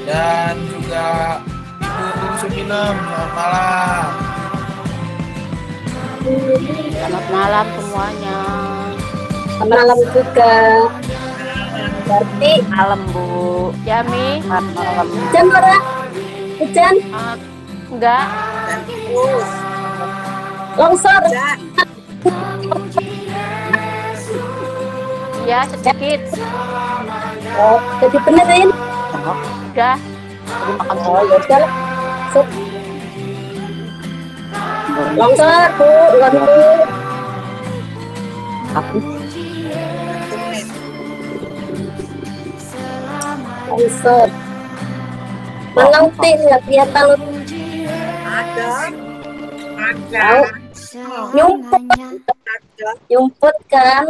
dan juga Ibu Suminem. Selamat malam. Selamat malam semuanya. Selamat malam juga. Berarti Malam Bu Yami. Malam. hujan orang? Hujan? Enggak. Longsor? Ya sedikit. Oh, jadi benerin? Udah. Oh, ya udah lah. Sip. Longsor, Bu. Longsor. Mana Uti? Nggak kelihatan. Tahu. Nyumput kan?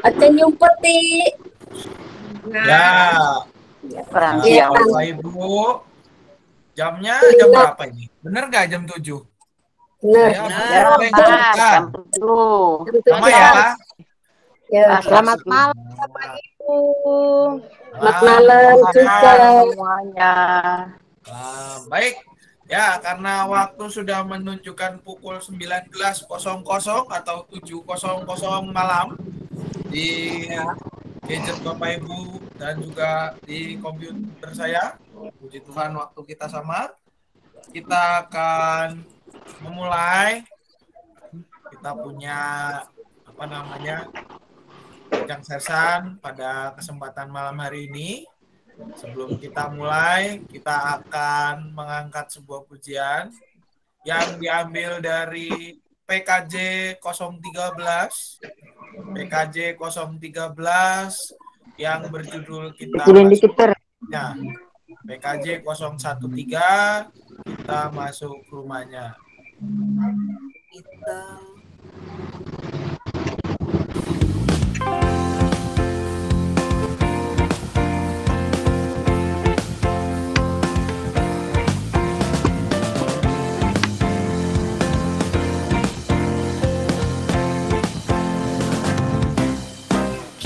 Ada nyumput Ti. Ya, Kurang Iya. Bapak Ibu. Jamnya jam berapa ini? Bener nggak jam 7? Bener. Saya jam 7. Sama ya. Ya. Selamat malam Bapak Ibu. Selamat malam juga. Semuanya. Baik. Ya, karena waktu sudah menunjukkan pukul 19.00 atau 7.00 malam di gadget Bapak Ibu dan juga di komputer saya. Puji Tuhan waktu kita sama. Kita akan memulai. Kita punya Bincang Sersan pada kesempatan malam hari ini. Sebelum kita mulai, kita akan mengangkat sebuah pujian yang diambil dari PKJ 013. PKJ 013 yang berjudul kita PKJ 013 kita masuk rumahnya.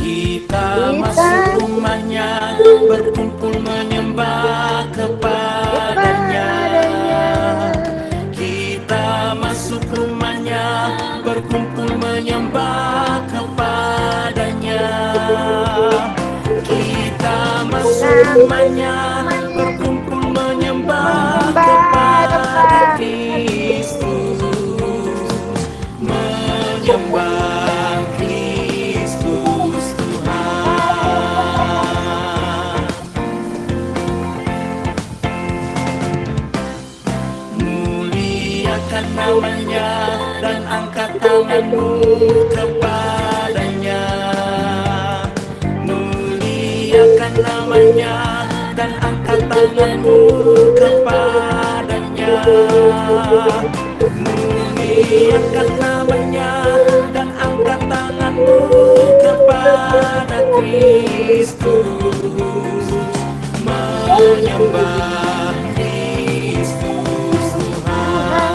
Kita masuk rumahnya, berkumpul menyembah kepadanya. Kita masuk rumahnya, berkumpul menyembah kepadanya. Kita masuk rumahnya, berkumpul menyembah kepada Kristus. Menyembah Kristus Tuhan. Muliakan namanya dan angkat tanganmu kepadanya. Muliakan namanya dan angkat tanganmu kepadanya. Muliakan namanya dan angkat tanganmu kepada Kristus. Menyembah Kristus Tuhan.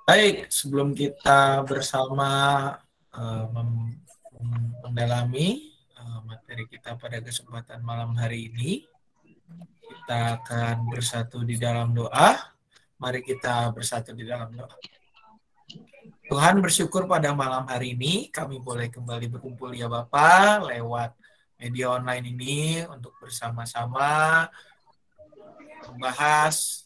Baik, sebelum kita bersama mendalami materi kita pada kesempatan malam hari ini, kita akan bersatu di dalam doa. Mari kita bersatu di dalam doa. Tuhan, bersyukur pada malam hari ini kami boleh kembali berkumpul ya Bapa lewat media online ini untuk bersama-sama membahas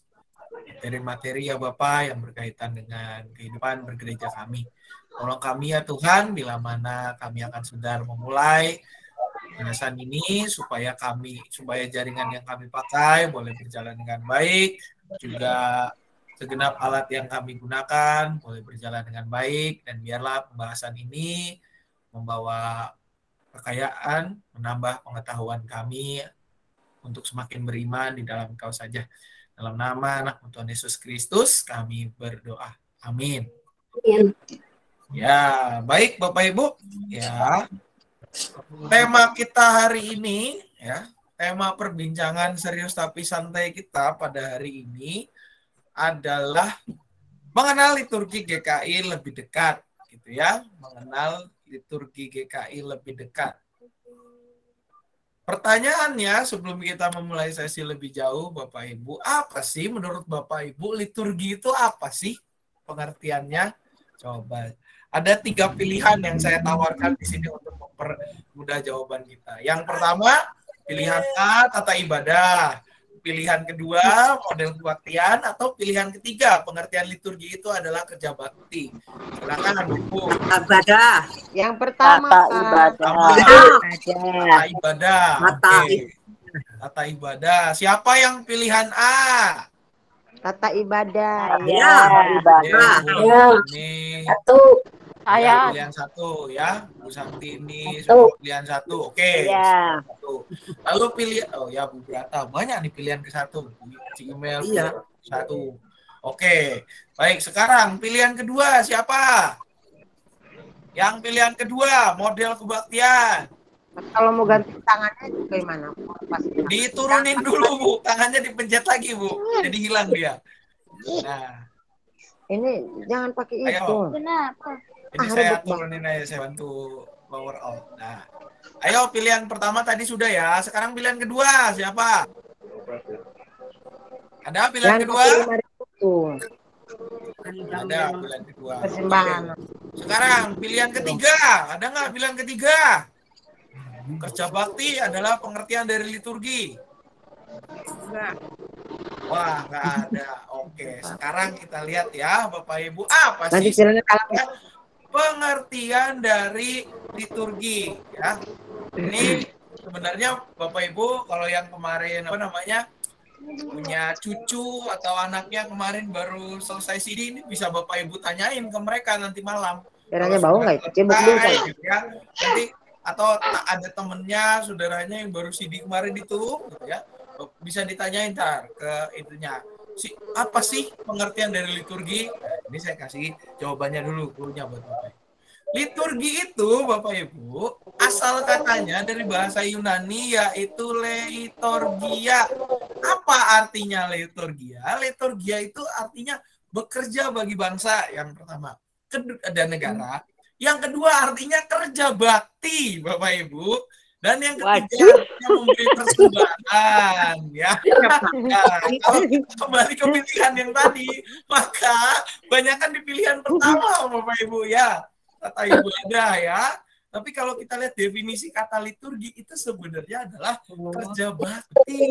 materi-materi ya Bapak yang berkaitan dengan kehidupan bergereja kami. Tolong kami ya Tuhan, bila mana kami akan sedang memulai pembahasan ini supaya jaringan yang kami pakai boleh berjalan dengan baik, juga segenap alat yang kami gunakan boleh berjalan dengan baik, dan biarlah pembahasan ini membawa kekayaan, menambah pengetahuan kami untuk semakin beriman di dalam Engkau saja. Dalam nama anak Tuhan Yesus Kristus kami berdoa. Amin. Ya, baik Bapak Ibu. Ya. Tema kita hari ini ya, tema perbincangan serius tapi santai kita pada hari ini adalah mengenal liturgi GKI lebih dekat, gitu ya. Mengenal liturgi GKI lebih dekat. Pertanyaannya sebelum kita memulai sesi lebih jauh, Bapak Ibu, apa sih menurut Bapak Ibu liturgi itu apa sih pengertiannya? Coba. Ada 3 pilihan yang saya tawarkan di sini untuk mempermudah jawaban kita. Yang pertama, pilihan A, tata ibadah. Pilihan kedua, model kebaktian, atau pilihan ketiga, pengertian liturgi itu adalah kerja bakti. Silakan, Bu. Ibadah. Yang pertama, Tata ibadah. Tata ibadah. Tata Oke. Tata ibadah. Siapa yang pilihan A? tata ibadah. Ya. Ibadah. Bu. Ya. Ini Satu. ya, pilihan 1 ya. Bu Santi ini Satu. pilihan 1. Oke. Ya. Satu. Lalu pilihan, oh ya Bu Brata, banyak nih pilihan ke-1. Email Iya. 1. Oke. Baik, sekarang pilihan kedua siapa? Yang pilihan kedua, model kebaktian. Kalau mau ganti tangannya gimana? Diturunin dulu, Bu. Tangannya dipencet lagi, Bu. Jadi hilang dia. Nah, Ini jangan pakai Ayo. itu. jadi saya turunin aja, saya bantu power off. Nah, ayo pilihan pertama tadi sudah ya. Sekarang pilihan kedua siapa? Ada pilihan Yang kedua? pakai 5.000 tuh. Ada pilihan kedua. Persembahan. Sekarang pilihan ketiga. Ada nggak pilihan ketiga? Kerja bakti adalah pengertian dari liturgi. Wah, nggak ada. Oke, sekarang kita lihat ya, Bapak Ibu. Apa Nanti sih silahkan kalau pengertian dari liturgi? Ya, ini sebenarnya Bapak Ibu, kalau yang kemarin apa namanya punya cucu atau anaknya kemarin baru selesai CD, ini bisa Bapak Ibu tanyain ke mereka nanti malam. Darahnya Kalau bau nggak itu? sudah Cebok dulu selesai, kan? gitu ya. Nanti atau ada temennya, saudaranya yang baru CD kemarin itu, gitu ya, bisa ditanyain ntar ke itunya. Apa sih pengertian dari liturgi? Nah, ini saya kasih jawabannya dulu, clue-nya buat Bapak Ibu. Liturgi itu, Bapak Ibu, asal katanya dari bahasa Yunani yaitu leitorgia. Apa artinya leitorgia? Leitorgia itu artinya bekerja bagi bangsa yang pertama dan negara. Yang kedua artinya kerja bakti, Bapak Ibu. Dan yang ketiga artinya memberi persembahan, ya. Nah, kalau kita kembali ke pilihan yang tadi, maka banyakkan di pilihan pertama, Bapak Ibu, ya. Tata ibadah, ya. Tapi kalau kita lihat definisi kata liturgi itu sebenarnya adalah kerja bakti.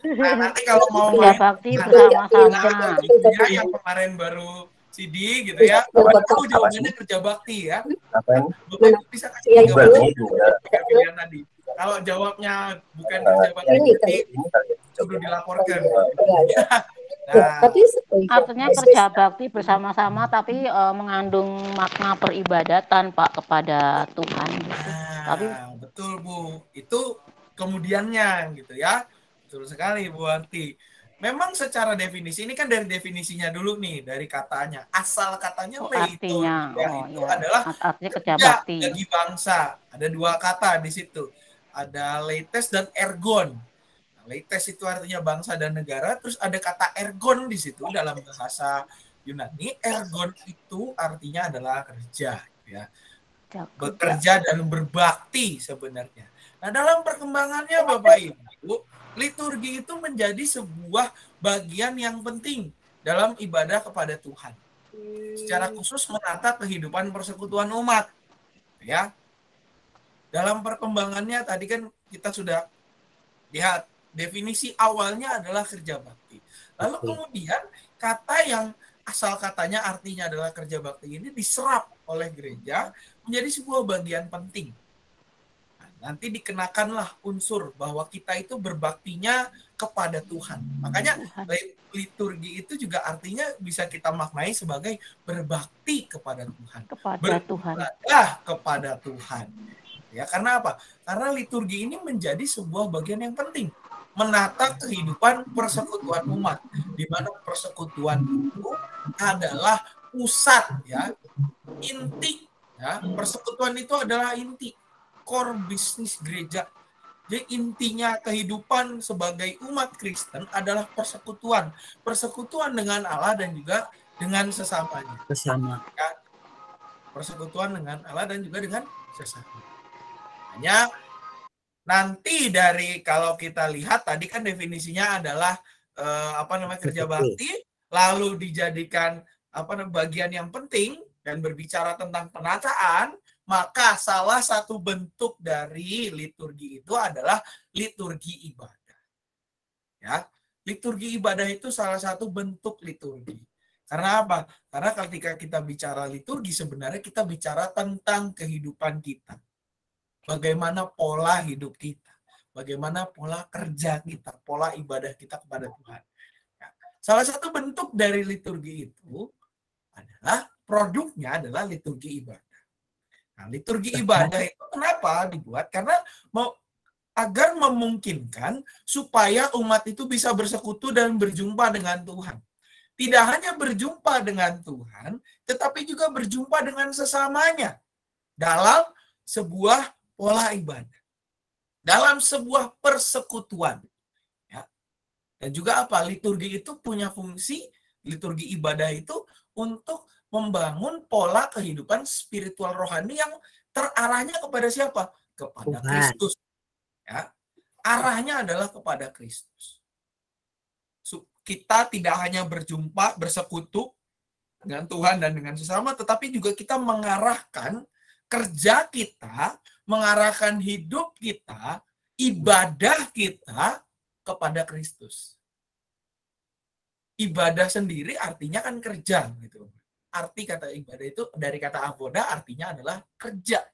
Nah, nanti kalau mau Kerja bakti bersama-sama. yang kemarin baru CD gitu ya, aku jawabannya kerja bakti ya. Bapak bisa kasih pilihan tadi. Kalau jawabnya bukan kerja bakti, sudah dilaporkan. Nah, Artinya kerja bakti bersama-sama tapi mengandung makna peribadatan Pak kepada Tuhan. Gitu. Tapi betul Bu, itu kemudiannya gitu ya. Betul sekali Bu Arti. Memang secara definisi ini kan dari definisinya dulu nih, dari katanya. Asal katanya artinya itu adalah artinya kerja bakti bagi bangsa. Ada 2 kata di situ. Ada leites dan ergon. Nah, leites itu artinya bangsa dan negara, terus ada kata ergon di situ dalam bahasa Yunani. Ergon itu artinya adalah kerja, ya. Bekerja dan berbakti sebenarnya. Nah, dalam perkembangannya Bapak Ibu, liturgi itu menjadi sebuah bagian yang penting dalam ibadah kepada Tuhan. Secara khusus menata kehidupan persekutuan umat. Ya. Dalam perkembangannya tadi kan kita sudah lihat definisi awalnya adalah kerja bakti. Lalu kemudian kata yang asal katanya artinya adalah kerja bakti ini diserap oleh gereja menjadi sebuah bagian penting. Nanti dikenakanlah unsur bahwa kita itu berbaktinya kepada Tuhan. Makanya liturgi itu juga artinya bisa kita maknai sebagai berbakti kepada Tuhan. Beribadah kepada Tuhan. Ya, karena apa? Karena liturgi ini menjadi sebuah bagian yang penting. Menata kehidupan persekutuan umat. Di mana persekutuan itu adalah pusat, ya, inti. Ya, persekutuan itu adalah inti. Core bisnis gereja. Jadi intinya kehidupan sebagai umat Kristen adalah persekutuan. Persekutuan dengan Allah dan juga dengan sesamanya. Bersama. Ya, persekutuan dengan Allah dan juga dengan sesama. Hanya nanti dari kalau kita lihat tadi kan definisinya adalah kerja bakti, lalu dijadikan bagian yang penting dan berbicara tentang penataan, maka salah satu bentuk dari liturgi itu adalah liturgi ibadah. Ya, liturgi ibadah itu salah satu bentuk liturgi. Karena apa? Karena ketika kita bicara liturgi sebenarnya kita bicara tentang kehidupan kita. Bagaimana pola hidup kita, bagaimana pola kerja kita, pola ibadah kita kepada Tuhan. Ya. Salah satu bentuk dari liturgi itu adalah produknya adalah liturgi ibadah. Nah, liturgi ibadah itu kenapa dibuat? Karena agar memungkinkan supaya umat itu bisa bersekutu dan berjumpa dengan Tuhan. Tidak hanya berjumpa dengan Tuhan, tetapi juga berjumpa dengan sesamanya dalam sebuah pola ibadah, dalam sebuah persekutuan. Ya. Dan juga apa? Liturgi itu punya fungsi, liturgi ibadah itu untuk membangun pola kehidupan spiritual rohani yang terarahnya kepada siapa? Kepada Kristus. Ya. Arahnya adalah kepada Kristus. Kita tidak hanya berjumpa, bersekutu dengan Tuhan dan dengan sesama, tetapi juga kita mengarahkan kerja kita, mengarahkan hidup kita, ibadah kita kepada Kristus. Ibadah sendiri artinya kan kerja gitu. Arti kata ibadah itu dari kata avoda artinya adalah kerja.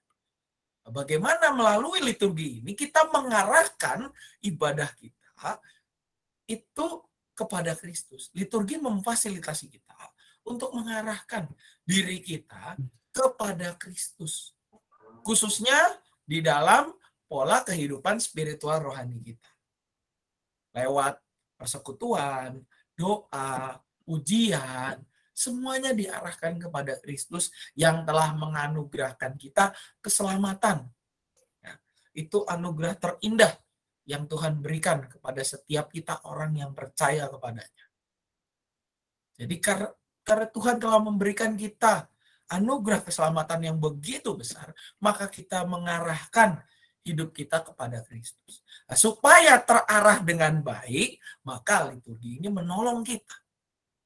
Bagaimana melalui liturgi ini kita mengarahkan ibadah kita itu kepada Kristus. Liturgi memfasilitasi kita untuk mengarahkan diri kita kepada Kristus. Khususnya di dalam pola kehidupan spiritual rohani kita. Lewat persekutuan, doa, ujian, semuanya diarahkan kepada Kristus yang telah menganugerahkan kita keselamatan. Ya, itu anugerah terindah yang Tuhan berikan kepada setiap kita orang yang percaya kepadanya. Jadi karena Tuhan telah memberikan kita anugerah keselamatan yang begitu besar, maka kita mengarahkan hidup kita kepada Kristus. Nah, supaya terarah dengan baik, maka liturgi ini menolong kita.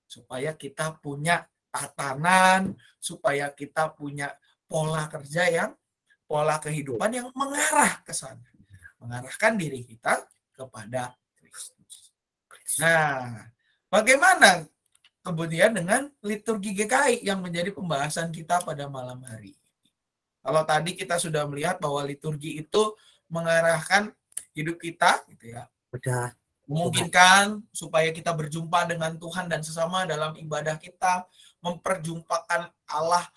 Supaya kita punya tatanan, supaya kita punya pola kerja pola kehidupan yang mengarah ke sana. Mengarahkan diri kita kepada Kristus. Nah, bagaimana kemudian dengan liturgi GKI yang menjadi pembahasan kita pada malam hari ini? Kalau tadi kita sudah melihat bahwa liturgi itu mengarahkan hidup kita, gitu ya. Udah. Memungkinkan supaya kita berjumpa dengan Tuhan dan sesama dalam ibadah kita, memperjumpakan Allah,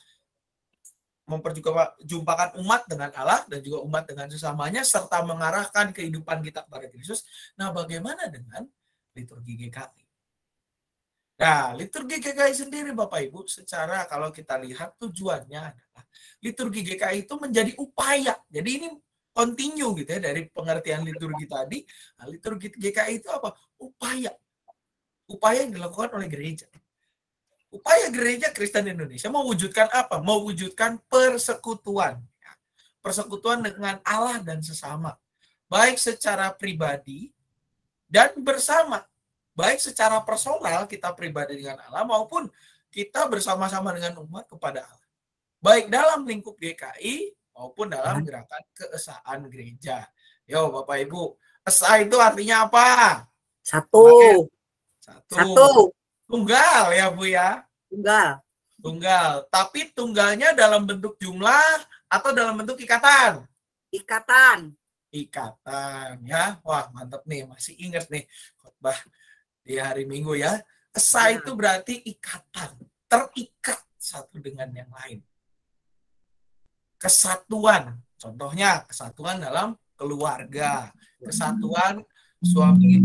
memperjumpakan umat dengan Allah dan juga umat dengan sesamanya, serta mengarahkan kehidupan kita kepada Kristus. Nah, bagaimana dengan liturgi GKI? Nah, liturgi GKI sendiri Bapak Ibu, secara kalau kita lihat tujuannya adalah liturgi GKI itu menjadi upaya. Jadi ini continue gitu ya dari pengertian liturgi tadi. Nah, liturgi GKI itu apa? Upaya. Upaya yang dilakukan oleh gereja. Upaya gereja Kristen Indonesia mewujudkan apa? Mewujudkan persekutuan. Persekutuan dengan Allah dan sesama. Baik secara pribadi dan bersama. Baik secara personal kita pribadi dengan Allah maupun kita bersama-sama dengan umat kepada Allah. Baik dalam lingkup GKI maupun dalam gerakan keesaan gereja. Yo Bapak Ibu, esa itu artinya apa? Satu. Tunggal ya Bu ya? Tunggal. Tapi tunggalnya dalam bentuk jumlah atau dalam bentuk ikatan? Ikatan ya. Wah mantap nih, masih ingat nih khotbah di hari Minggu ya. Esa itu berarti ikatan, terikat satu dengan yang lain. Kesatuan, contohnya kesatuan dalam keluarga, kesatuan suami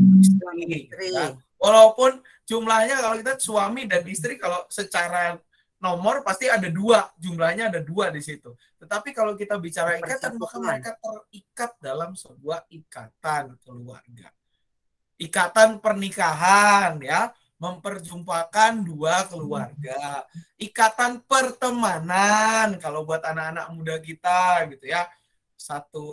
istri. Ya. Walaupun jumlahnya kalau kita suami dan istri kalau secara nomor pasti ada 2, jumlahnya ada 2 di situ. Tetapi kalau kita bicara ikatan, maka mereka terikat dalam sebuah ikatan keluarga. Ikatan pernikahan, ya, memperjumpakan 2 keluarga. Ikatan pertemanan kalau buat anak-anak muda kita gitu ya. Satu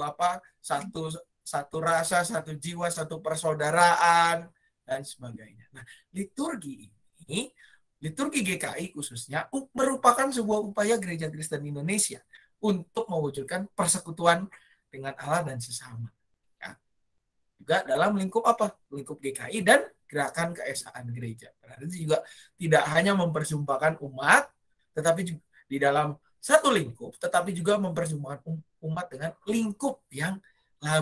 rasa, satu jiwa, satu persaudaraan dan sebagainya. Nah, liturgi ini, liturgi GKI khususnya merupakan sebuah upaya Gereja Kristen Indonesia untuk mewujudkan persekutuan dengan Allah dan sesama. Ya. Juga dalam lingkup apa? Lingkup GKI dan gerakan keesaan gereja. Berarti juga tidak hanya memperjumpakan umat, tetapi juga di dalam satu lingkup, tetapi juga memperjumpakan umat dengan lingkup yang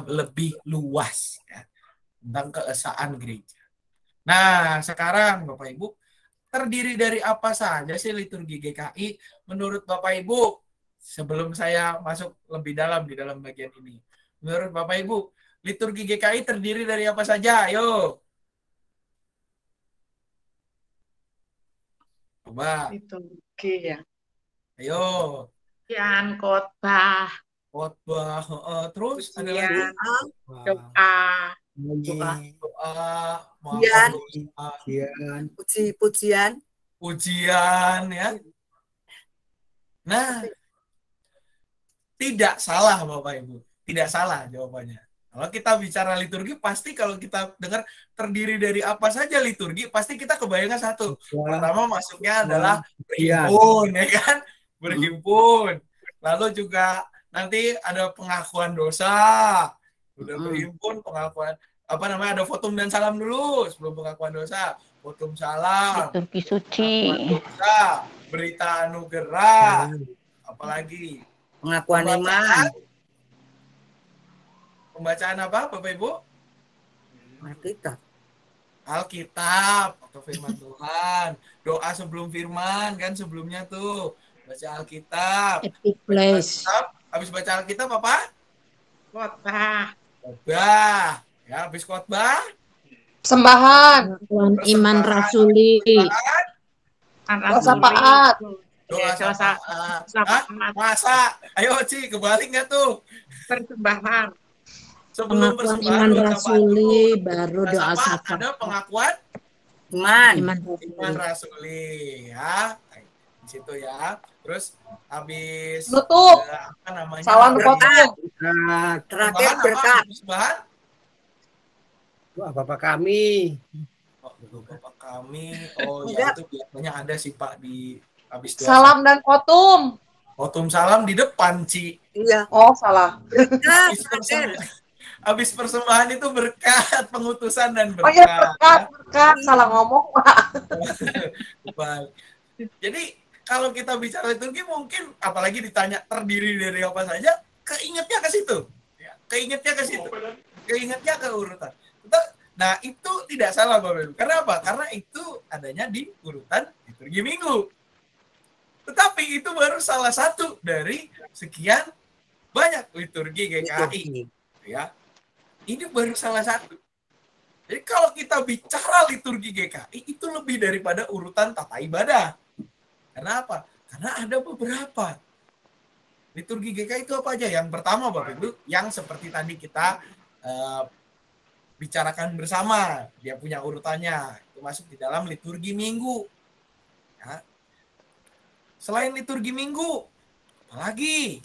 lebih luas, ya, tentang keesaan gereja. Nah, sekarang Bapak Ibu, terdiri dari apa saja sih liturgi GKI menurut Bapak Ibu? Sebelum saya masuk lebih dalam di dalam bagian ini, menurut Bapak Ibu, liturgi GKI terdiri dari apa saja? Ayo. Coba. Liturgi ya. Ayo. Yang khotbah. Khotbah, terus ada Ujian, lagi doa, pujian, ya. Nah, tidak salah Bapak Ibu, tidak salah jawabannya. Kalau kita bicara liturgi, pasti kalau kita dengar terdiri dari apa saja liturgi, pasti kita kebayangkan satu. Pertama masuknya adalah berhimpun, ya kan? Berhimpun. Lalu juga nanti ada pengakuan dosa. Udah berhimpun, pengakuan ada votum dan salam dulu sebelum pengakuan dosa. Votum salam, liturgi suci, dosa, berita anugerah, apalagi Pengakuan iman. Pembacaan apa Bapak Ibu? Alkitab atau firman Tuhan. Doa sebelum firman kan sebelumnya tuh. Baca Alkitab. Habis baca Alkitab apa? khotbah, Khotbah. Ya, habis khotbah Sembahan. Iman rasuli. Doa syafaat. Doa syafaat. Masa? Ayo Ci, kebalik nggak tuh? persembahan, Sebelum Pengakuan persembahan iman doa rasuli, syafaat. baru Doa doa syafaat, syafaat. ada pengakuan Iman. iman rasuli, ya. Di situ ya. Terus habis Nutup. apa namanya? Salam berkhotbah. Terakhir berkat. Persembahan? Doa Bapa kami. Bapak kami. Oh ya, itu biasanya ada sih Pak di habis doa. Salam dan khotum. Khotum salam di depan, Ci. Iya. Oh, salah. Habis persembahan itu berkat, pengutusan dan berkat. Oh iya, berkat. Salah ngomong, Pak. Jadi kalau kita bicara liturgi mungkin apalagi ditanya terdiri dari apa saja, keingetnya ke situ. Ya, keingetnya ke situ. Keingetnya ke urutan. Nah, itu tidak salah Bapak Ibu. Karena apa? Karena itu adanya di urutan liturgi minggu. Tetapi itu baru salah satu dari sekian banyak liturgi GKI. Ya. Ini baru salah satu. Jadi kalau kita bicara liturgi GKI itu lebih daripada urutan tata ibadah. Karena apa? Karena ada beberapa. Liturgi GKI itu apa aja? Yang pertama Bapak Ibu, yang seperti tadi kita bicarakan bersama, dia punya urutannya, itu masuk di dalam liturgi minggu. Ya. Selain liturgi minggu, apalagi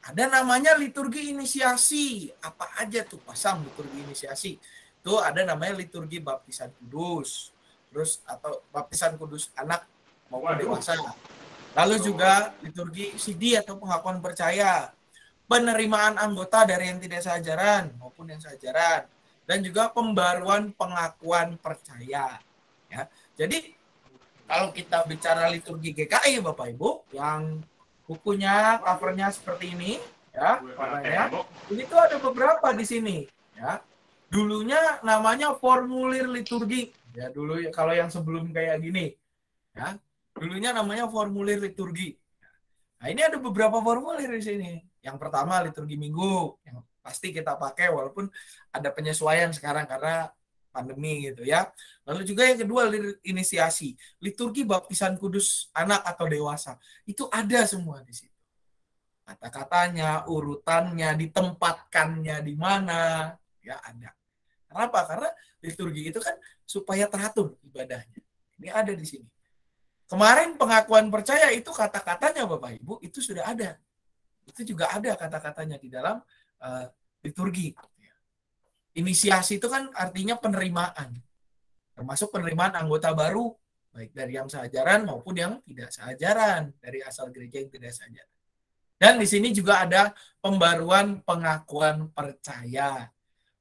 ada namanya liturgi inisiasi. Apa aja tuh pasang liturgi inisiasi? Itu ada namanya liturgi baptisan kudus, terus atau baptisan kudus anak maupun dewasa. Lalu juga liturgi sidi atau pengakuan percaya, penerimaan anggota dari yang tidak seajaran maupun yang seajaran, dan juga pembaruan pengakuan percaya. Ya. Jadi kalau kita bicara liturgi GKI Bapak Ibu, yang bukunya covernya seperti ini, ya, warnanya, ini tuh ada beberapa di sini. Ya. Dulunya namanya formulir liturgi. Ya dulu kalau yang sebelum kayak gini, ya, dulunya namanya formulir liturgi. Nah ini ada beberapa formulir di sini. Yang pertama liturgi minggu, yang pasti kita pakai walaupun ada penyesuaian sekarang karena pandemi gitu ya. Lalu juga yang kedua inisiasi, liturgi baptisan kudus anak atau dewasa. Itu ada semua di situ. Kata-katanya, urutannya, ditempatkannya di mana, ya ada. Kenapa? Karena liturgi itu kan supaya teratur ibadahnya. Ini ada di sini. Kemarin pengakuan percaya itu kata-katanya Bapak Ibu itu sudah ada. Itu juga ada kata-katanya di dalam liturgi. Inisiasi itu kan artinya penerimaan. Termasuk penerimaan anggota baru, baik dari yang seajaran maupun yang tidak seajaran, dari asal gereja yang tidak seajaran. Dan di sini juga ada pembaruan pengakuan percaya.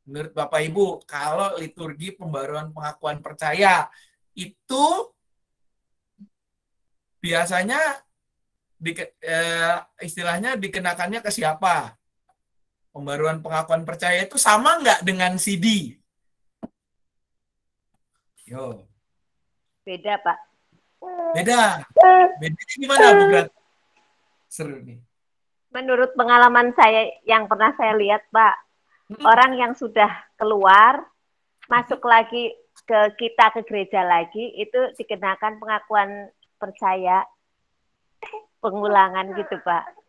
Menurut Bapak Ibu, kalau liturgi pembaruan pengakuan percaya itu biasanya istilahnya dikenakannya ke siapa? Pembaruan pengakuan percaya itu sama nggak dengan CD? Yo. Beda, Pak. Beda. Bedanya gimana, Bu Grat? Seru nih. Menurut pengalaman saya yang pernah saya lihat, Pak, orang yang sudah keluar, masuk lagi ke gereja lagi, itu dikenakan pengakuan percaya, pengulangan gitu, Pak.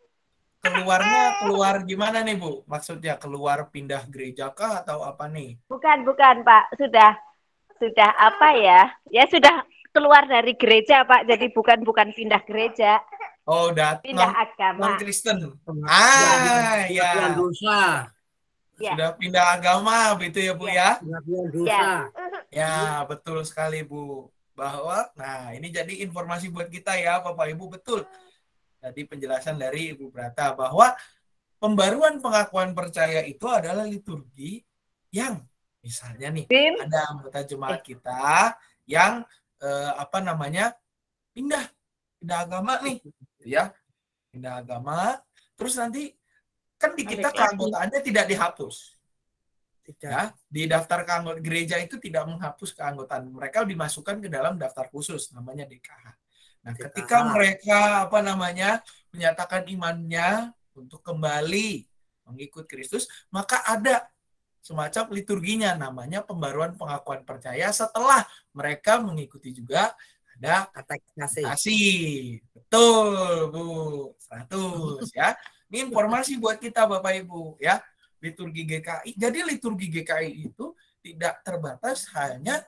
Keluarnya keluar gimana nih, Bu? Maksudnya keluar pindah gereja kah atau apa nih? Bukan, Pak. Sudah apa ya? Ya sudah keluar dari gereja, Pak. Jadi bukan pindah gereja. Oh, udah pindah agama. Non-Kristen. Ya. Dosa. Sudah pindah agama, begitu ya, Bu ya? Dosa. Ya, betul sekali, Bu. Bahwa, nah ini jadi informasi buat kita ya, Bapak Ibu, betul. Tadi penjelasan dari Ibu Brata bahwa pembaruan pengakuan percaya itu adalah liturgi yang misalnya nih ada anggota jemaat kita yang pindah agama nih, ya, pindah agama, terus nanti kan di kita keanggotaannya tidak dihapus. Ya, di daftar keanggotaan gereja itu tidak menghapus keanggotaan mereka, dimasukkan ke dalam daftar khusus namanya DKH. Nah, ketika mereka menyatakan imannya untuk kembali mengikut Kristus, maka ada semacam liturginya namanya pembaruan pengakuan percaya setelah mereka mengikuti juga ada katekisasi. Betul, Bu. 100 ya. Ini informasi buat kita Bapak Ibu ya. Liturgi GKI. Jadi liturgi GKI itu tidak terbatas hanya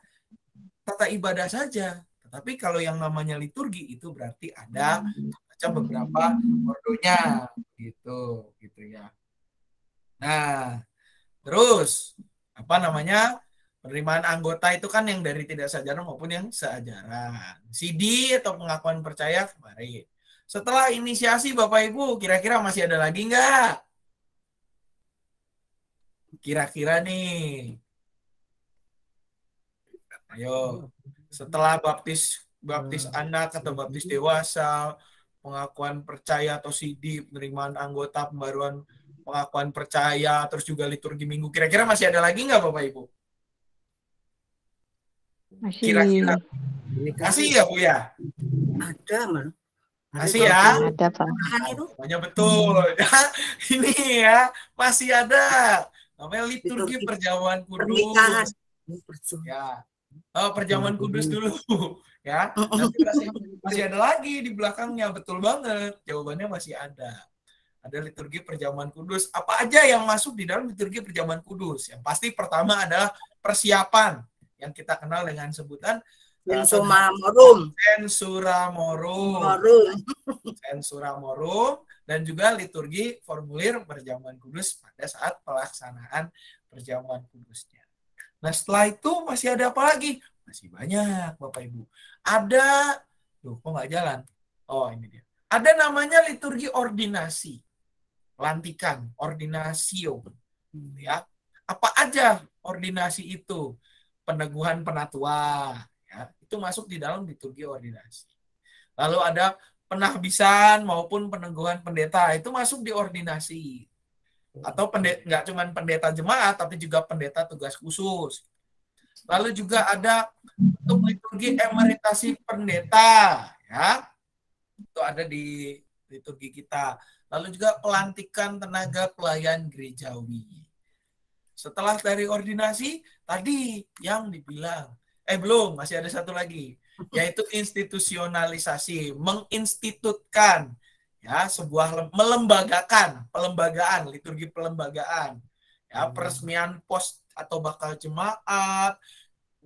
tata ibadah saja. Tetapi kalau yang namanya liturgi itu berarti ada macam beberapa ordonya gitu ya. Nah, terus penerimaan anggota itu kan yang dari tidak seajaran maupun yang seajaran. CD atau pengakuan percaya kemarin. Setelah inisiasi Bapak Ibu, kira-kira masih ada lagi nggak? Kira-kira nih. Ayo. Setelah baptis anak atau baptis dewasa, pengakuan percaya atau CD, penerimaan anggota, pembaruan pengakuan percaya, terus juga liturgi minggu. Kira-kira masih ada lagi nggak Bapak Ibu? Masih. Kira-kira. Masih ya Bu ya? Ada, Man. Masih ya? Ada, Pak. Namanya betul. Ini ya, masih ada. Namanya liturgi perjamuan kudus. Ya. Oh, perjamuan kudus dulu. Ya. Nanti masih ada lagi di belakangnya. Betul banget. Jawabannya masih ada. Ada liturgi perjamuan kudus. Apa aja yang masuk di dalam liturgi perjamuan kudus? Yang pasti pertama adalah persiapan. Yang kita kenal dengan sebutan Sensuramorum. Dan juga liturgi formulir perjamuan kudus pada saat pelaksanaan perjamuan kudusnya. Nah, setelah itu masih ada apa lagi? Masih banyak, Bapak Ibu. Ada, kok nggak jalan? Oh, ini dia. Ada namanya liturgi ordinasi. Pelantikan, ordinatio. Ya. Apa aja ordinasi itu? Peneguhan penatua. Ya. Itu masuk di dalam liturgi ordinasi. Lalu ada penahbisan maupun peneguhan pendeta, itu masuk di ordinasi. Atau nggak cuma pendeta jemaat, tapi juga pendeta tugas khusus. Lalu juga ada untuk liturgi emeritasi pendeta, ya, itu ada di liturgi kita. Lalu juga pelantikan tenaga pelayan gerejawi. Setelah dari ordinasi, tadi yang dibilang. Belum, masih ada satu lagi. Yaitu institusionalisasi, menginstitutkan, ya, sebuah pelembagaan, liturgi pelembagaan. Ya, peresmian pos atau bakal jemaat,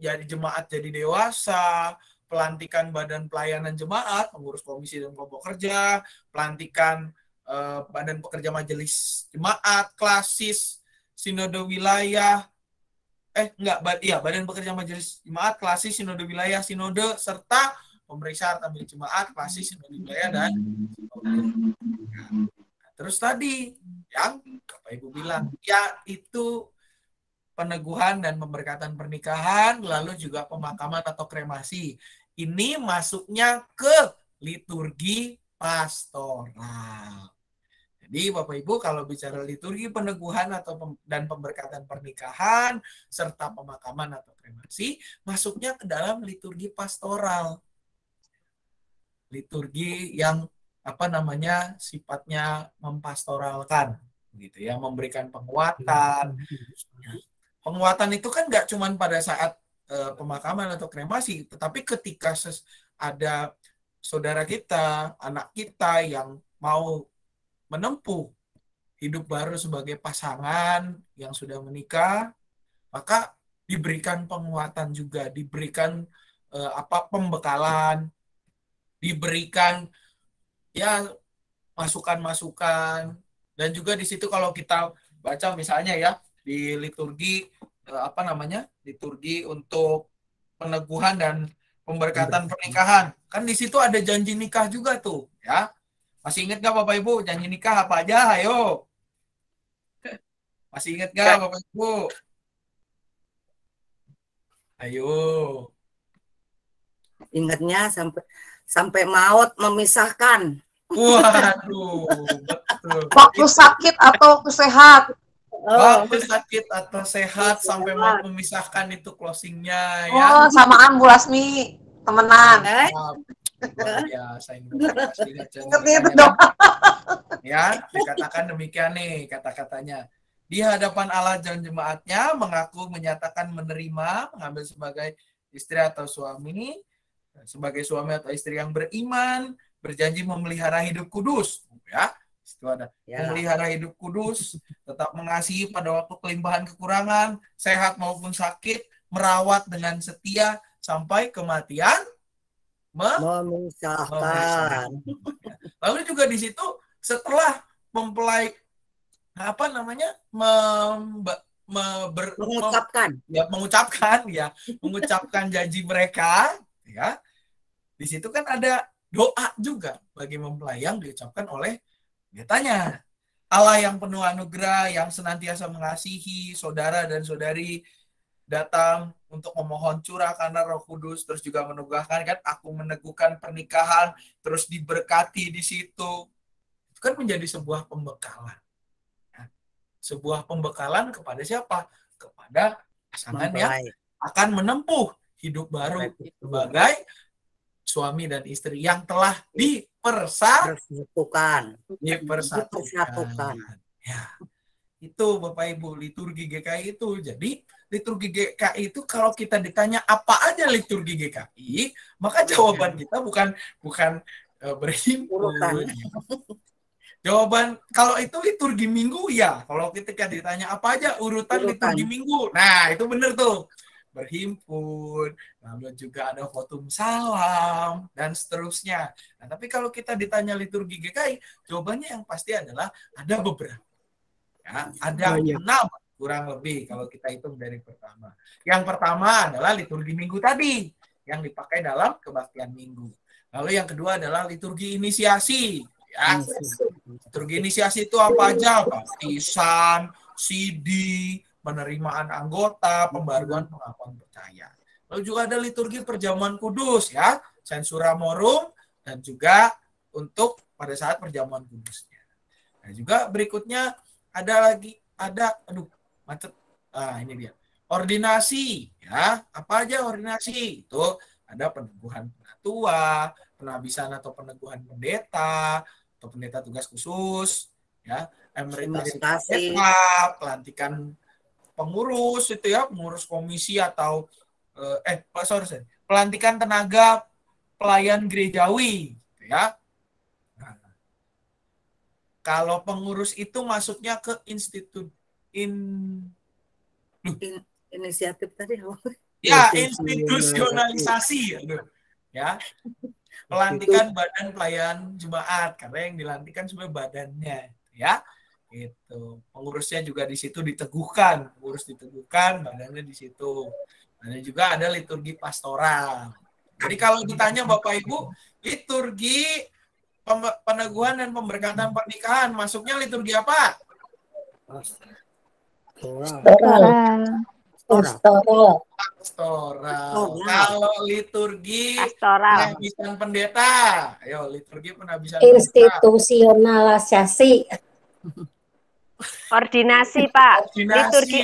jemaat jadi dewasa, pelantikan badan pelayanan jemaat, pengurus komisi dan kelompok kerja, pelantikan badan pekerja majelis jemaat, klasis, sinode wilayah, badan pekerja majelis jemaat, klasis, sinode wilayah, sinode, serta pemeriksaan tabel jemaat, klasis, sinode wilayah, dan terus tadi yang Bapak Ibu bilang, yaitu peneguhan dan pemberkatan pernikahan, lalu juga pemakaman atau kremasi. Ini masuknya ke liturgi pastoral. Jadi Bapak Ibu kalau bicara liturgi peneguhan dan pemberkatan pernikahan serta pemakaman atau kremasi, masuknya ke dalam liturgi pastoral. Liturgi yang sifatnya mempastoralkan, gitu ya, memberikan penguatan. Penguatan itu kan nggak cuma pada saat pemakaman atau kremasi, tetapi ketika ada saudara kita, anak kita yang mau menempuh hidup baru sebagai pasangan yang sudah menikah, maka diberikan penguatan juga, diberikan pembekalan, diberikan ya masukan-masukan, dan juga di situ kalau kita baca misalnya ya di liturgi liturgi untuk peneguhan dan pemberkatan pernikahan, kan di situ ada janji nikah juga tuh ya. Masih ingat nggak Bapak Ibu janji nikah apa aja? Ayo. Masih ingat nggak Bapak Ibu? Ayo. Ingatnya sampai maut memisahkan. Waduh, betul. Waktu sakit atau sehat. Waktu sakit atau sehat sampai mau memisahkan itu closingnya ya. Oh, samaan Bu Lasmi, temenan. Ya, saya ingat itu dong. Ya, dikatakan demikian nih kata-katanya. Di hadapan Allah dan jemaatnya mengaku menyatakan menerima, mengambil sebagai istri atau suami, sebagai suami atau istri yang beriman, berjanji memelihara hidup kudus, ya. Itu ada memelihara hidup kudus, tetap mengasihi pada waktu kelimpahan kekurangan, sehat maupun sakit, merawat dengan setia sampai kematian memisahkan. Lalu juga di situ setelah mempelai mengucapkan janji mereka, ya. Di situ kan ada doa juga bagi mempelai yang diucapkan oleh pendetanya. Allah yang penuh anugerah, yang senantiasa mengasihi saudara dan saudari, datang untuk memohon curah karena Roh Kudus, terus juga meneguhkan, kan, aku meneguhkan pernikahan, terus diberkati di situ. Itu kan menjadi sebuah pembekalan. Ya. Sebuah pembekalan kepada siapa? Kepada pasangan yang akan menempuh hidup baru sebagai suami dan istri yang telah dipersatukan. Ya. Itu Bapak Ibu liturgi GKI itu. Jadi liturgi GKI itu kalau kita ditanya apa aja liturgi GKI, maka jawaban kita bukan berhimpun. Jawaban kalau itu liturgi minggu ya. Kalau ketika ditanya apa aja urutan liturgi minggu. Nah, itu benar tuh. Berhimpun, lalu juga ada votum salam dan seterusnya. Nah, tapi kalau kita ditanya liturgi GKI, jawabannya yang pasti adalah ada beberapa. Ya, ada 6 kurang lebih kalau kita hitung dari pertama. Yang pertama adalah liturgi minggu tadi yang dipakai dalam kebaktian minggu. Lalu yang kedua adalah liturgi inisiasi. Ya. Liturgi inisiasi itu apa aja? Baptisan, CD, penerimaan anggota, pembaruan pengakuan percaya. Lalu juga ada liturgi perjamuan kudus ya, sensura morum, dan juga untuk pada saat perjamuan kudusnya. Nah, juga berikutnya ini dia. Ordinasi ya. Apa aja ordinasi? Itu ada peneguhan penatua, penabisan atau peneguhan pendeta, atau pendeta tugas khusus, ya, emeritasi pendeta, pelantikan pengurus itu ya, pengurus komisi atau pelantikan tenaga pelayan gerejawi gitu ya. Nah, kalau pengurus itu masuknya ke inisiatif tadi ya, institusionalisasi ya. Pelantikan badan pelayan jemaat karena yang dilantikan sebenarnya badannya ya. Itu pengurusnya juga di situ diteguhkan, pengurus diteguhkan, badannya di situ. Dan juga ada liturgi pastoral. Jadi kalau ditanya Bapak Ibu, liturgi peneguhan dan pemberkatan pernikahan masuknya liturgi apa? Pastoral. Kalau liturgi penabisan pendeta, ayo liturgi penabisan institusionalisasi. Ordinasi, Pak. Ordinasi.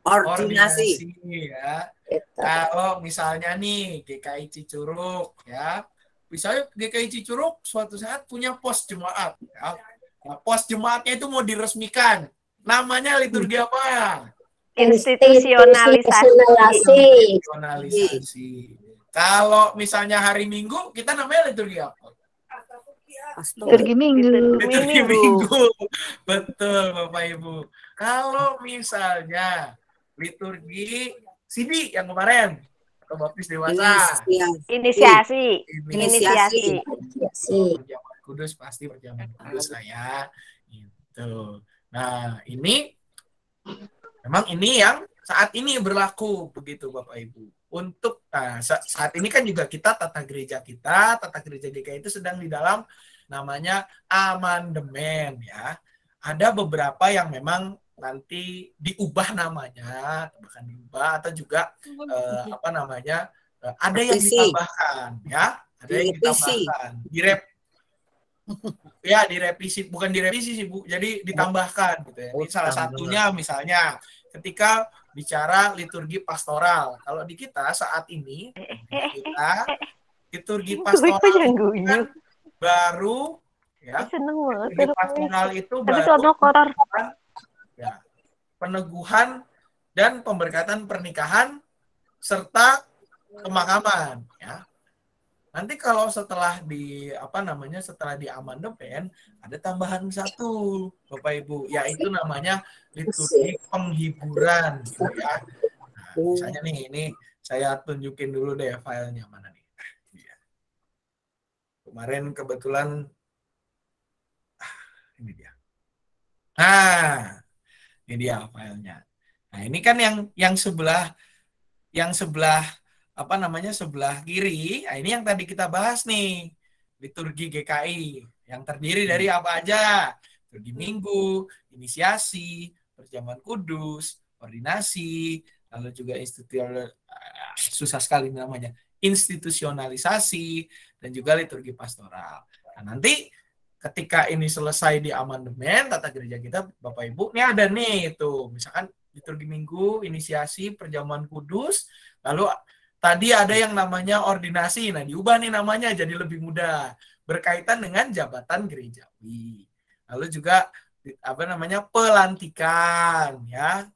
Ordinasi ya. Kalau misalnya nih GKI Cicurug ya, misalnya GKI Cicurug suatu saat punya pos jemaat ya. Nah, pos jemaatnya itu mau diresmikan. Namanya liturgi apa? Institusionalisasi. Kalau misalnya hari Minggu, kita namanya liturgi apa? Liturgi Minggu. Liturgi Minggu. Betul, Bapak Ibu. Kalau misalnya liturgi CD yang kemarin, atau baptis dewasa. Inisiasi. Perjamuan kudus pasti perjamuan kudus lah ya. Gitu. Nah, ini memang ini yang saat ini berlaku begitu Bapak Ibu. Untuk saat ini kan juga kita tata gereja GKI itu sedang di dalam namanya amandemen ya. Ada beberapa yang memang nanti diubah namanya, bahkan diubah atau juga ada yang ditambahkan ya, ada yang ditambahkan, direvisi, bukan direvisi sih Bu, jadi ditambahkan gitu ya. Ini salah satunya misalnya ketika bicara liturgi pastoral. Kalau di kita saat ini liturgi pastoral kan baru ya. Liturgi pastoral itu baru ya, peneguhan dan pemberkatan pernikahan serta pemakaman ya. Nanti kalau setelah setelah di amandemen ada tambahan satu Bapak Ibu, yaitu namanya liturgi penghiburan gitu ya. Nah, misalnya nih, ini saya tunjukin dulu deh filenya mana nih. Kemarin kebetulan ini dia. Nah, ini dia filenya. Nah, ini kan yang sebelah sebelah kiri. Nah, ini yang tadi kita bahas nih. Liturgi GKI yang terdiri dari apa aja? Liturgi Minggu, inisiasi, perjamuan kudus, ordinasi, lalu juga susah sekali namanya, institusionalisasi, dan juga liturgi pastoral. Nah, nanti ketika ini selesai di amandemen tata gereja kita, Bapak Ibu, ini ada nih itu, misalkan liturgi Minggu, inisiasi, perjamuan kudus, lalu tadi ada yang namanya ordinasi. Nah, diubah nih namanya jadi lebih mudah, berkaitan dengan jabatan gerejawi. Lalu juga pelantikan ya,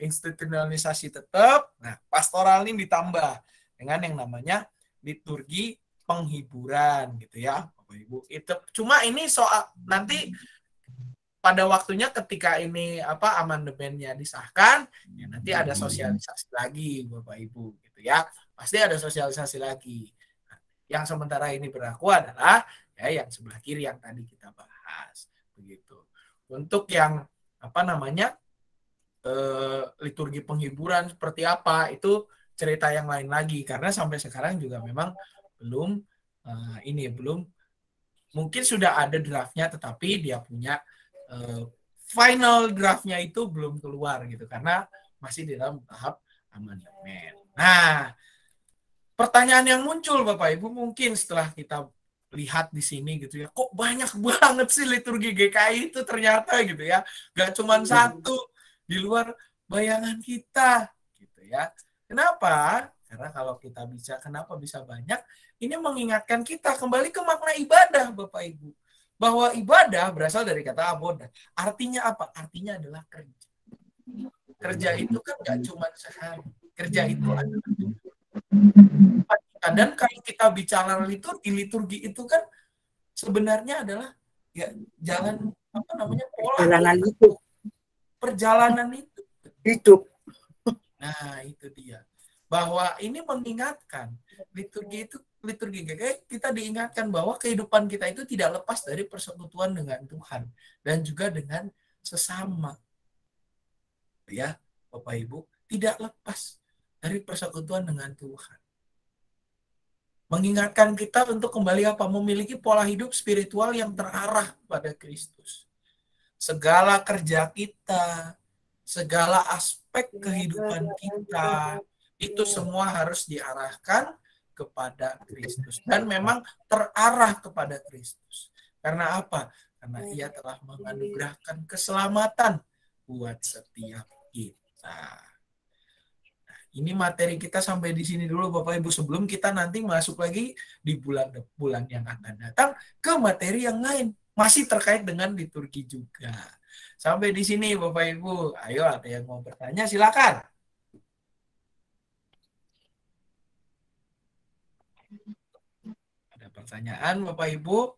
institusionalisasi tetap. Nah, pastoral ini ditambah dengan yang namanya liturgi penghiburan gitu ya, Bapak Ibu. Itu cuma ini soal nanti pada waktunya ketika ini amandemennya disahkan, ya nanti ada sosialisasi lagi Bapak Ibu gitu ya. Pasti ada sosialisasi lagi. Nah, yang sementara ini berlaku adalah ya yang sebelah kiri yang tadi kita bahas begitu. Untuk yang liturgi penghiburan seperti apa, itu cerita yang lain lagi, karena sampai sekarang juga memang belum mungkin sudah ada draftnya, tetapi dia punya final draftnya itu belum keluar gitu, karena masih di dalam tahap amandemen. Nah, pertanyaan yang muncul Bapak Ibu mungkin setelah kita lihat di sini gitu ya, kok banyak banget sih liturgi GKI itu ternyata gitu ya, gak cuma satu, di luar bayangan kita gitu ya. Kenapa? Karena kalau kita bicara kenapa bisa banyak, ini mengingatkan kita kembali ke makna ibadah Bapak Ibu, bahwa ibadah berasal dari kata aboda. Artinya apa? Artinya adalah kerja. kerja itu kan nggak cuma sehari. Kerja itu adalah dan kalau kita bicara liturgi itu kan sebenarnya adalah ya jalan apa namanya pola perjalanan itu hidup. Nah itu dia, bahwa ini mengingatkan liturgi GKI, kita diingatkan bahwa kehidupan kita itu tidak lepas dari persekutuan dengan Tuhan dan juga dengan sesama. Ya, Bapak Ibu, tidak lepas dari persekutuan dengan Tuhan. Mengingatkan kita untuk kembali memiliki pola hidup spiritual yang terarah pada Kristus. Segala kerja kita, segala aspek kehidupan kita, itu semua harus diarahkan kepada Kristus. Dan memang terarah kepada Kristus. Karena apa? Karena Ia telah menganugerahkan keselamatan buat setiap kita. Nah, ini materi kita sampai di sini dulu Bapak Ibu, sebelum kita nanti masuk lagi di bulan yang akan datang ke materi yang lain. Masih terkait dengan liturgi juga. Sampai di sini Bapak Ibu. Ayo, ada yang mau bertanya silakan. Ada pertanyaan Bapak Ibu?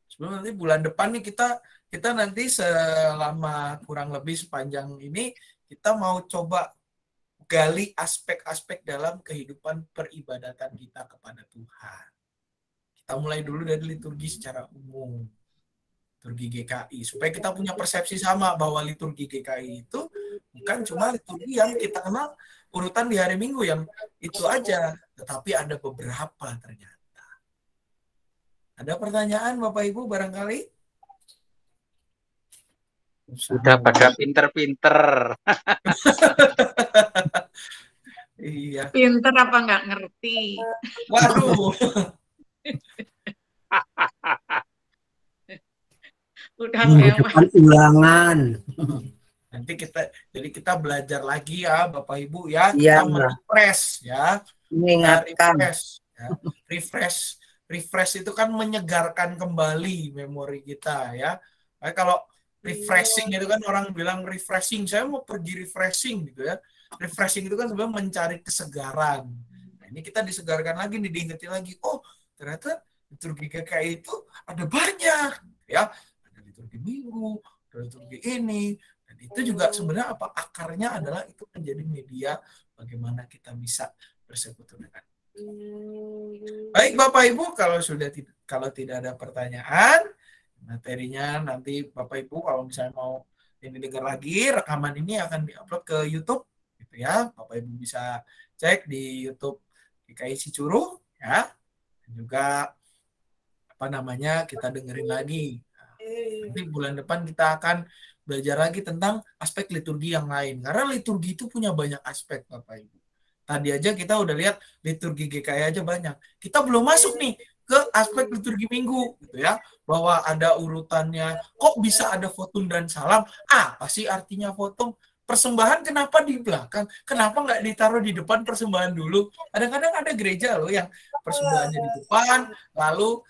Sebelum nanti bulan depan nih kita nanti selama kurang lebih sepanjang ini kita mau coba gali aspek-aspek dalam kehidupan peribadatan kita kepada Tuhan. Kita mulai dulu dari liturgi secara umum. Liturgi GKI, supaya kita punya persepsi sama bahwa liturgi GKI itu bukan cuma liturgi yang kita kenal urutan di hari Minggu yang itu aja, tetapi ada beberapa ternyata. Ada pertanyaan Bapak Ibu barangkali? Sudah pada pinter-pinter. Iya. Pinter apa nggak ngerti? Waduh. Udah depan ulangan. Nanti kita belajar lagi ya Bapak Ibu ya. Iya, kita merefresh ya. Mengingatkan. Refresh itu kan menyegarkan kembali memori kita ya. Kalau refreshing itu kan orang bilang refreshing, saya mau pergi refreshing gitu ya. Refreshing itu kan sebenarnya mencari kesegaran. Nah, ini kita disegarkan lagi, diingetin lagi. Oh, ternyata liturgi GKI itu ada banyak ya. Ada liturgi Minggu, ada liturgi ini. Dan itu juga sebenarnya akarnya adalah itu menjadi media bagaimana kita bisa bersekutu dengan. Baik Bapak Ibu, kalau tidak ada pertanyaan, materinya nanti Bapak Ibu kalau misalnya mau ini dengar lagi, rekaman ini akan diupload ke YouTube gitu ya. Bapak Ibu bisa cek di YouTube GKI Cicuru ya. Dan juga kita dengerin lagi. Nanti bulan depan kita akan belajar lagi tentang aspek liturgi yang lain. Karena liturgi itu punya banyak aspek Bapak Ibu. Tadi aja kita udah lihat liturgi GKI aja banyak. Kita belum masuk nih ke aspek liturgi Minggu gitu ya, bahwa ada urutannya. Kok bisa ada fotum dan salam? Apa sih artinya fotum? Persembahan kenapa di belakang? Kenapa nggak ditaruh di depan persembahan dulu? Kadang-kadang ada gereja loh yang persembahannya di depan, lalu